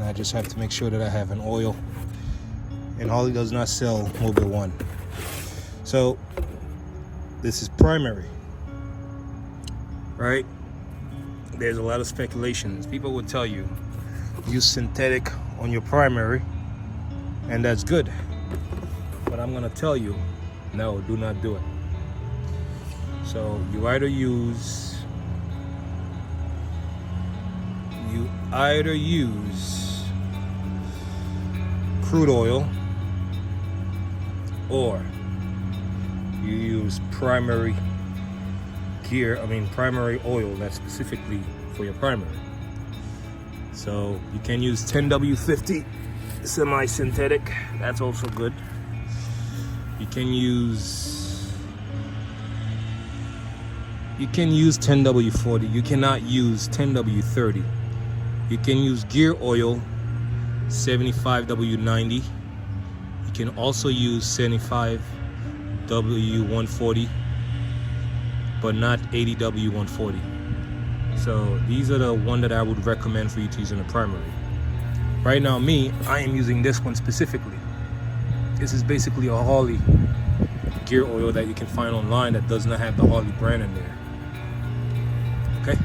and I just have to make sure that I have an oil. And Harley does not sell Mobile One. So this is primary, right? There's a lot of speculations. People would tell you use synthetic on your primary, and that's good. But I'm gonna tell you, no, do not do it. So you either use crude oil, or you use primary oil that's specifically for your primary. So you can use 10W50 semi-synthetic, that's also good. You can use 10W40. You cannot use 10W30. You can use gear oil 75W90. You can also use 75W140, but not 80W140. So these are the one that I would recommend for you to use in the primary. Right now, I am using this one specifically. This is basically a Harley gear oil that you can find online that does not have the Harley brand in there. Okay,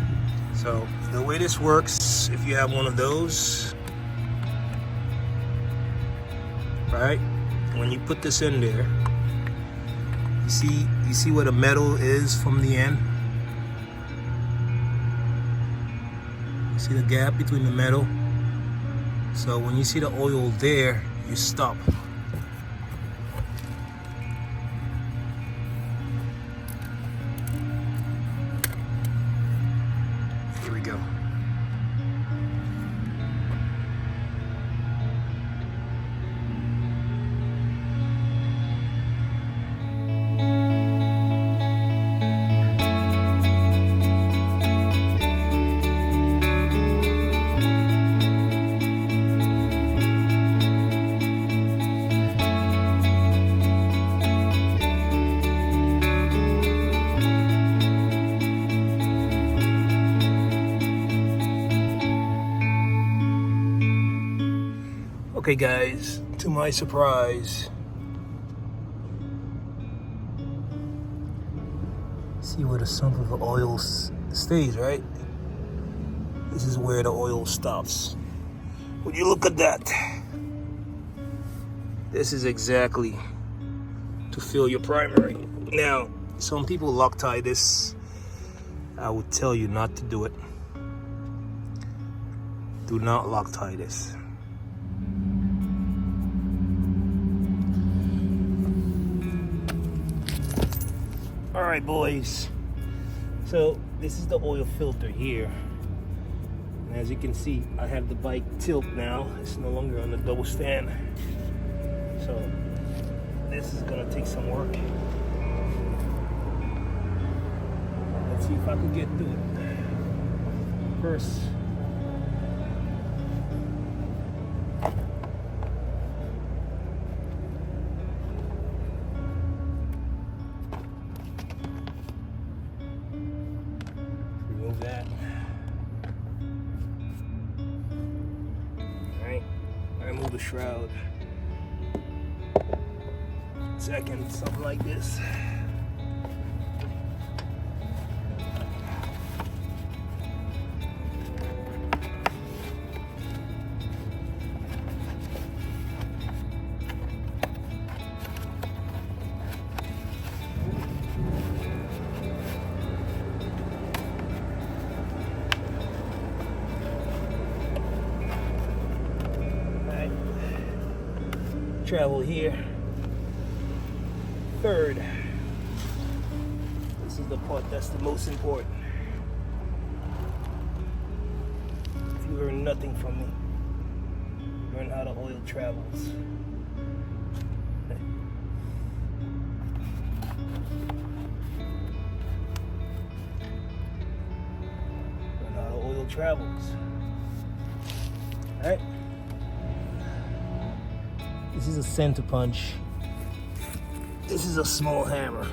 so the way this works, if you have one of those, right, when you put this in there, you see where the metal is from the end? You see the gap between the metal? So when you see the oil there, you stop. Here we go. Okay guys, to my surprise, see where the sump of the oil stays, right? This is where the oil stops. When you look at that, this is exactly to fill your primary. Now, some people Loctite this. I would tell you not to do it. Do not Loctite this. All right, boys. So this is the oil filter here. And as you can see, I have the bike tilt now. It's no longer on the double stand. So this is gonna take some work. Let's see if I can get through it. First, remove that. Alright, remove the shroud. Second, something like this. Travel here. Third, this is the part that's the most important. If you learn nothing from me, learn how the oil travels. Learn how the oil travels. All right. This is a center punch. This is a small hammer.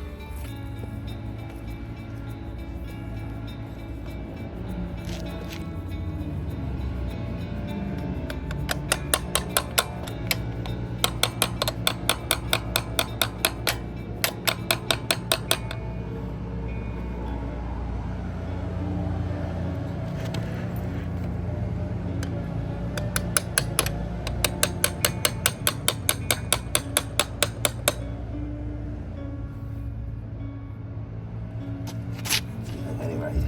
Anyway.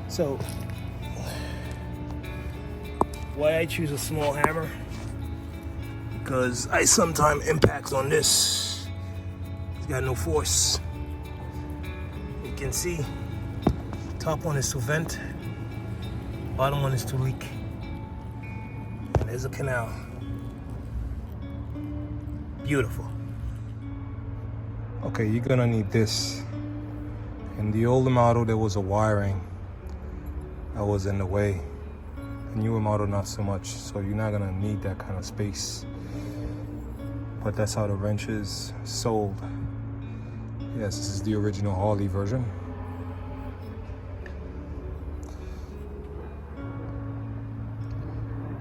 So, why I choose a small hammer? Because I sometimes impact on this. It's got no force. You can see, top one is to vent, bottom one is to leak. And there's a canal. Beautiful. Okay, you're gonna need this. In the older model, there was a wiring that was in the way. The newer model, not so much. So you're not gonna need that kind of space. But that's how the wrench is sold. Yes, this is the original Harley version.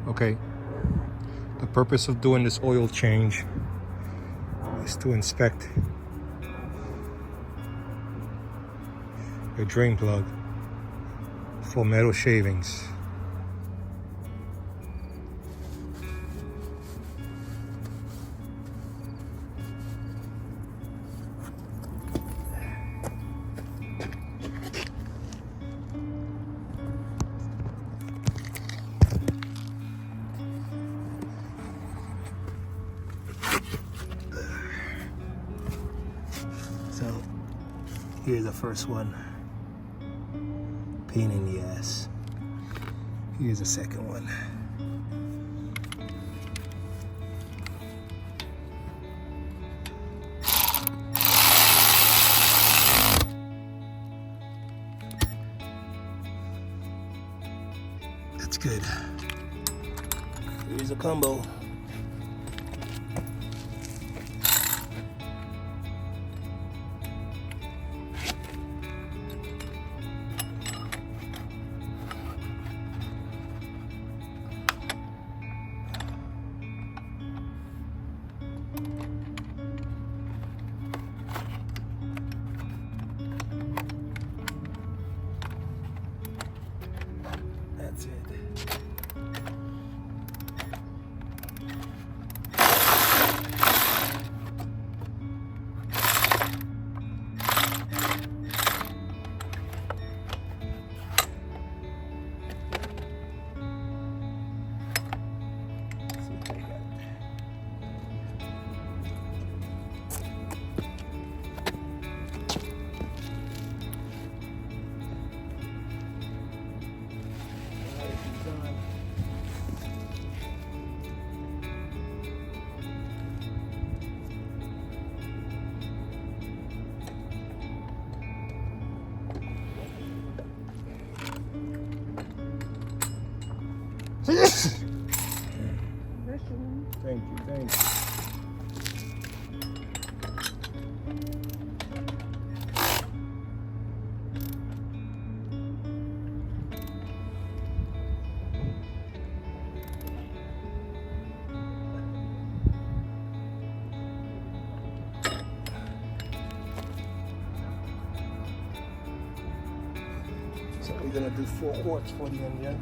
Okay, the purpose of doing this oil change is to inspect your drain plug for metal shavings. So here's the first one. Pain in the ass. Here's the second one. That's good. Here's a combo. That's it. Thank you. So we're gonna do 4 quarts for the engine.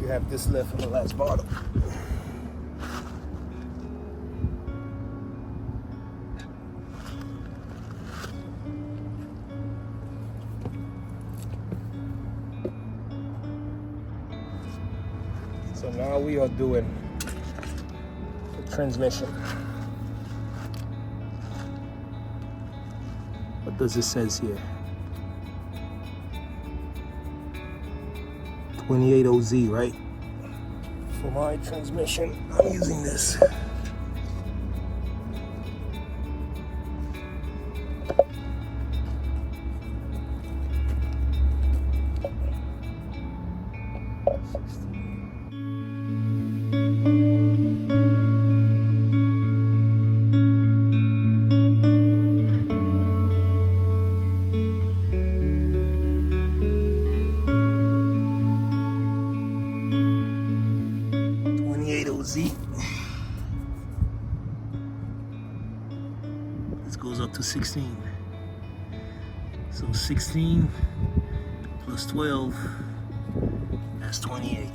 have this left from the last bottle. So now we are doing the transmission. What does it says here? 28OZ, right? For my transmission, I'm using this. This goes up to 16. So 16 plus 12, that's 28.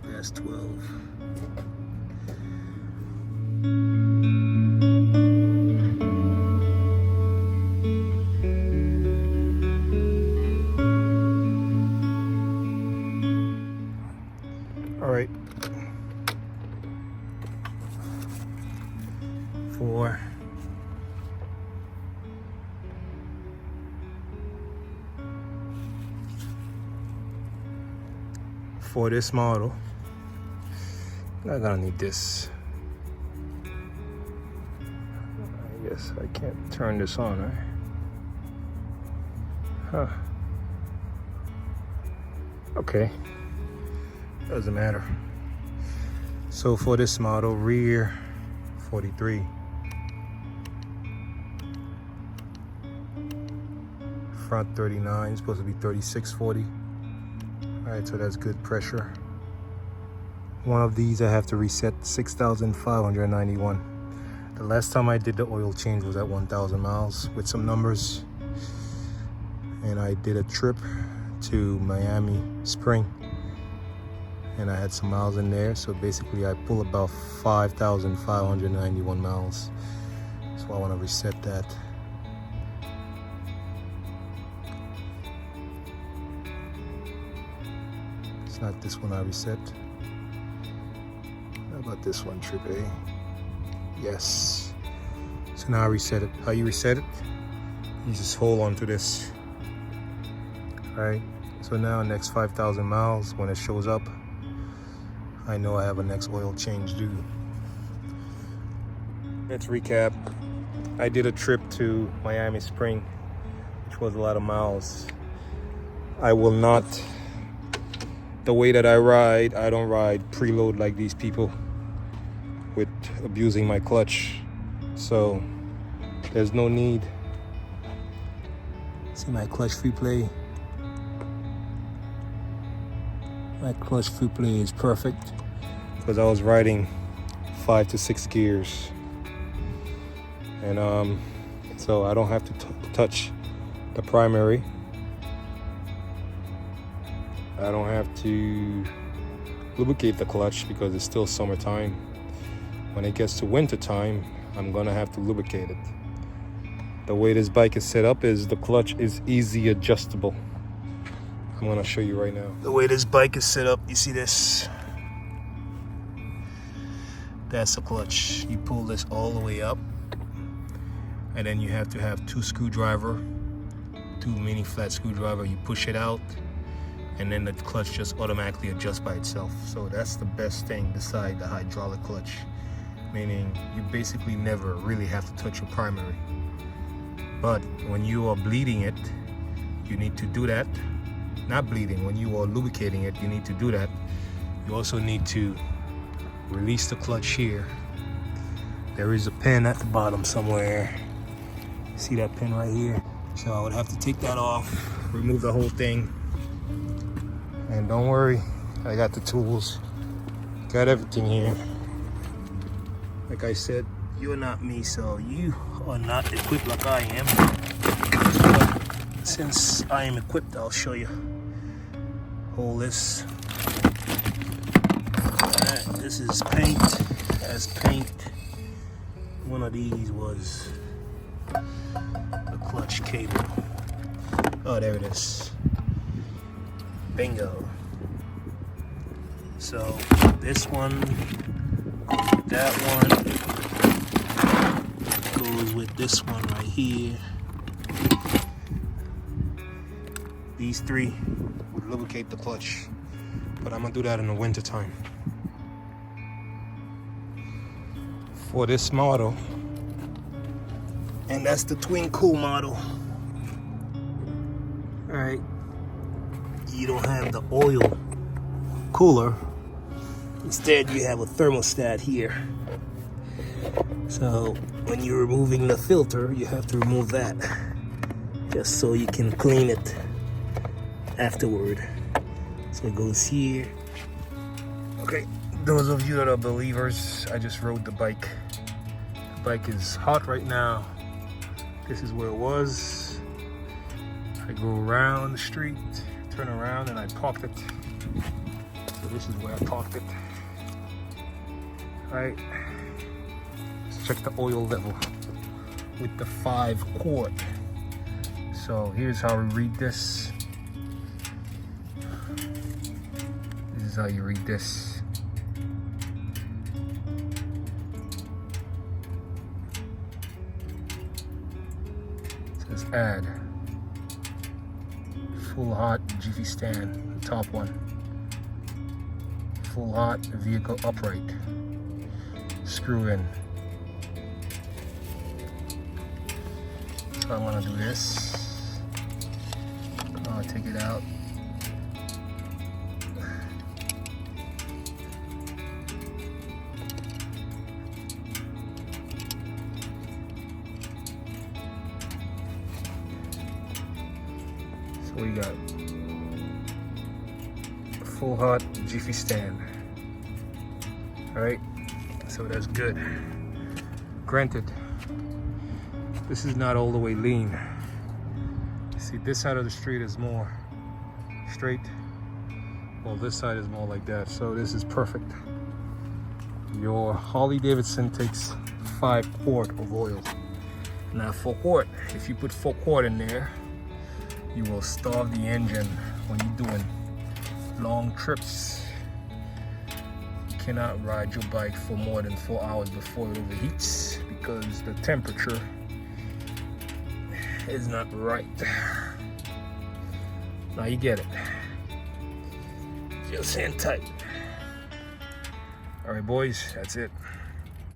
That's 12. All right. 4. For this model, I'm gonna need this. I guess I can't turn this on, right? Huh. Okay. Doesn't matter. So for this model, rear 43. Front 39, supposed to be 3640. All right, so that's good pressure. One of these I have to reset 6,591. The last time I did the oil change was at 1,000 miles with some numbers. And I did a trip to Miami Spring. And I had some miles in there. So basically I pull about 5,591 miles. So I want to reset that. It's not this one I reset. How about this one, trip A? Yes. So now I reset it. How you reset it? You just hold on to this. All right. So now next 5,000 miles, when it shows up, I know I have a next oil change due. Let's recap. I did a trip to Miami Spring, which was a lot of miles. I will not, the way that I ride, I don't ride preload like these people with abusing my clutch. So there's no need. See my clutch free play? My clutch free play is perfect because I was riding 5 to 6 gears. And so I don't have to touch the primary. I don't have to lubricate the clutch because it's still summertime. When it gets to winter time, I'm gonna have to lubricate it. The way this bike is set up is the clutch is easy adjustable. I'm gonna show you right now. The way this bike is set up, you see this? That's the clutch. You pull this all the way up, and then you have to have two mini flat screwdriver. You push it out, and then the clutch just automatically adjusts by itself. So that's the best thing beside the hydraulic clutch, meaning you basically never really have to touch your primary. But when you are bleeding it, you need to do that. Not bleeding, when you are lubricating it, you need to do that. You also need to release the clutch here. There is a pin at the bottom somewhere. See that pin right here? So I would have to take that off, remove the whole thing. And don't worry, I got the tools, got everything here. Like I said, you're not me, so you are not equipped like I am. But since I am equipped, I'll show you. Hold this. Alright, this is paint. As paint, one of these was the clutch cable. Oh, there it is. Bingo. So this one, that one goes with this one right here. These three would lubricate the clutch, but I'm gonna do that in the winter time. For this model, and that's the twin cool model. All right, you don't have the oil cooler. Instead, you have a thermostat here. So when you're removing the filter, you have to remove that just so you can clean it afterward. So it goes here. Okay, those of you that are believers, I just rode the bike. The bike is hot right now. This is where it was. I go around the street, turn around, and I parked it. So this is where I parked it. All right, let's check the oil level with the 5 quart. So here's how we read this. This is how you read this. It says add. Full hot Jiffy stand, the top one. Full hot vehicle upright. Screw in. So I want to do this. I'll take it out. So we got full hot Jiffy stand. All right. So that's good. Granted, this is not all the way lean. See, this side of the street is more straight, while this side is more like that. So this is perfect. Your Harley Davidson takes 5 quart of oil. Now 4 quart, if you put 4 quart in there, you will starve the engine when you're doing long trips. Cannot ride your bike for more than 4 hours before it overheats because the temperature is not right. Now you get it. Just hang tight. All right, boys, that's it.